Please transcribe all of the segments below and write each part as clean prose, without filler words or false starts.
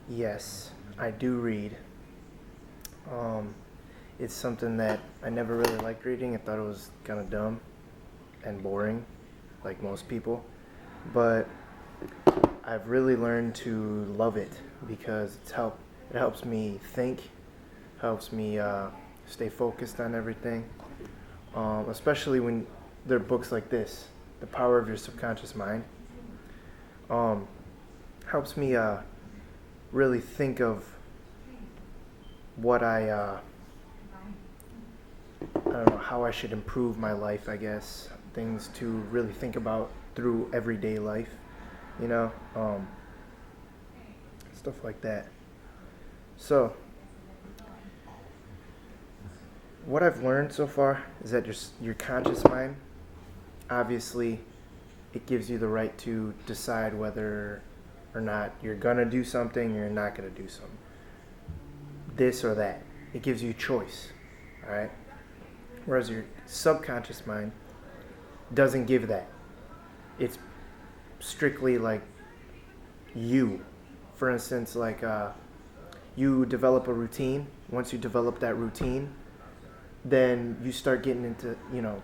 Yes, I do read. Um, it's something that I never really liked reading. I thought it was kind of dumb and boring, like most people. But I've really learned to love it because it helps me think, helps me stay focused on everything. Especially when there are books like this, The Power of Your Subconscious Mind. Um, Helps me really think of what I don't know, how I should improve my life, I guess. Things to really think about through everyday life, you know, stuff like that. So, what I've learned so far is that your conscious mind, obviously, it gives you the right to decide whether or not you're gonna do something or you're not gonna do something. This or that. It gives you choice, all right? Whereas your subconscious mind doesn't give that. It's strictly like you. For instance, like you develop a routine. Once you develop that routine, then you start getting into,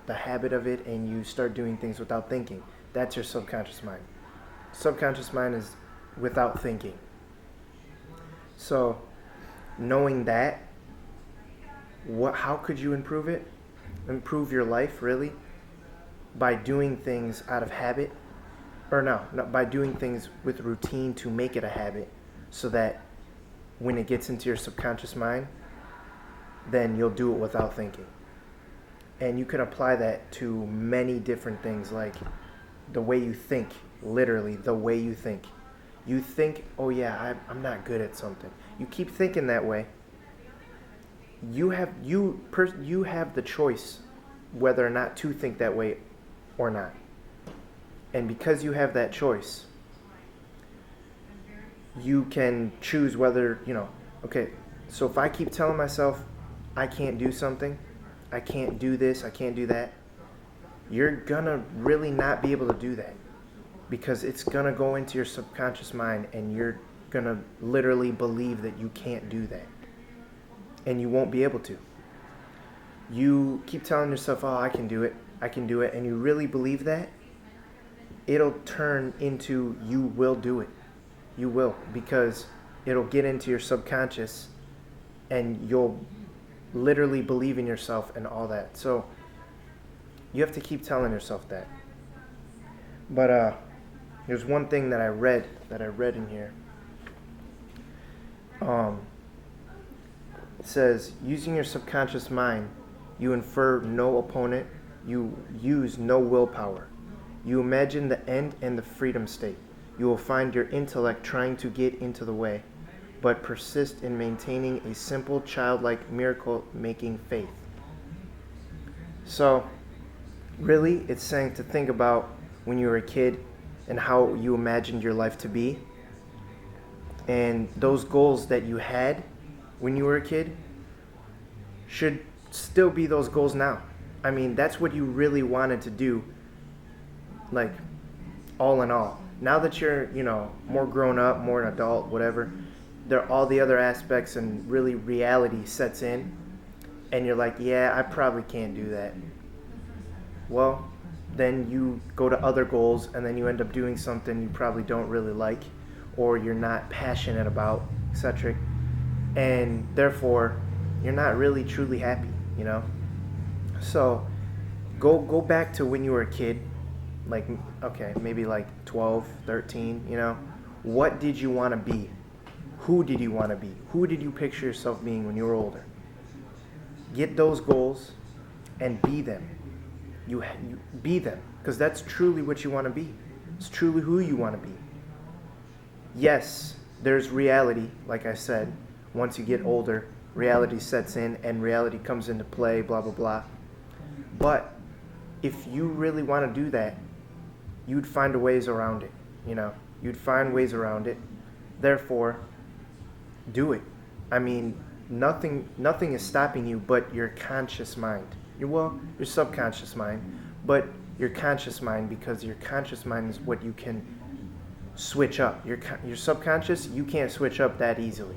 the habit of it and you start doing things without thinking. That's your subconscious mind. Subconscious mind is without thinking. So, knowing that, how could you improve it? Improve your life, really? By doing things out of habit? Or no, by doing things with routine to make it a habit so that when it gets into your subconscious mind, then you'll do it without thinking. And you can apply that to many different things, like the way you think, literally the way you think. You think, oh yeah, I'm not good at something. You keep thinking that way. You have the choice whether or not to think that way or not. And because you have that choice, you can choose whether, okay, so if I keep telling myself I can't do something, I can't do this, I can't do that, you're gonna really not be able to do that because it's gonna go into your subconscious mind and you're gonna literally believe that you can't do that. And you won't be able to. You keep telling yourself, oh, I can do it, and you really believe that, it'll turn into you will do it. You will, because it'll get into your subconscious and you'll literally believe in yourself and all that. So you have to keep telling yourself that. But there's one thing that I read in here. It says, using your subconscious mind, you infer no opponent, you use no willpower. You imagine the end and the freedom state. You will find your intellect trying to get into the way, but persist in maintaining a simple, childlike, miracle-making faith. So, really, it's saying to think about when you were a kid and how you imagined your life to be. And those goals that you had when you were a kid should still be those goals now. I mean, that's what you really wanted to do, like, all in all. Now that you're, more grown up, more an adult, whatever, there are all the other aspects and really reality sets in, and you're like, yeah, I probably can't do that. Well, then you go to other goals, and then you end up doing something you probably don't really like, or you're not passionate about, etc. And therefore, you're not really truly happy, So, go back to when you were a kid, like, okay, maybe like 12, 13, What did you want to be? Who did you want to be? Who did you picture yourself being when you were older? Get those goals and be them. You be them, because that's truly what you want to be. It's truly who you want to be. Yes, there's reality, like I said. Once you get older, reality sets in and reality comes into play, blah, blah, blah. But if you really want to do that, you'd find ways around it, You'd find ways around it. Therefore, do it. I mean, nothing is stopping you but your conscious mind. Your subconscious mind, but your conscious mind, because your conscious mind is what you can switch up. Your subconscious, you can't switch up that easily.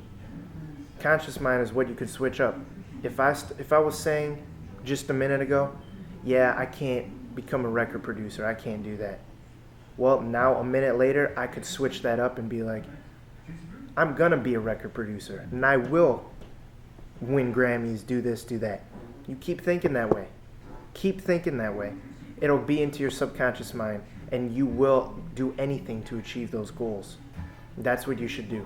Conscious mind is what you could switch up. If I was saying just a minute ago, yeah, I can't become a record producer, I can't do that. Well, now a minute later, I could switch that up and be like, I'm gonna be a record producer, and I will win Grammys, do this, do that. You keep thinking that way. Keep thinking that way. It'll be into your subconscious mind, and you will do anything to achieve those goals. That's what you should do.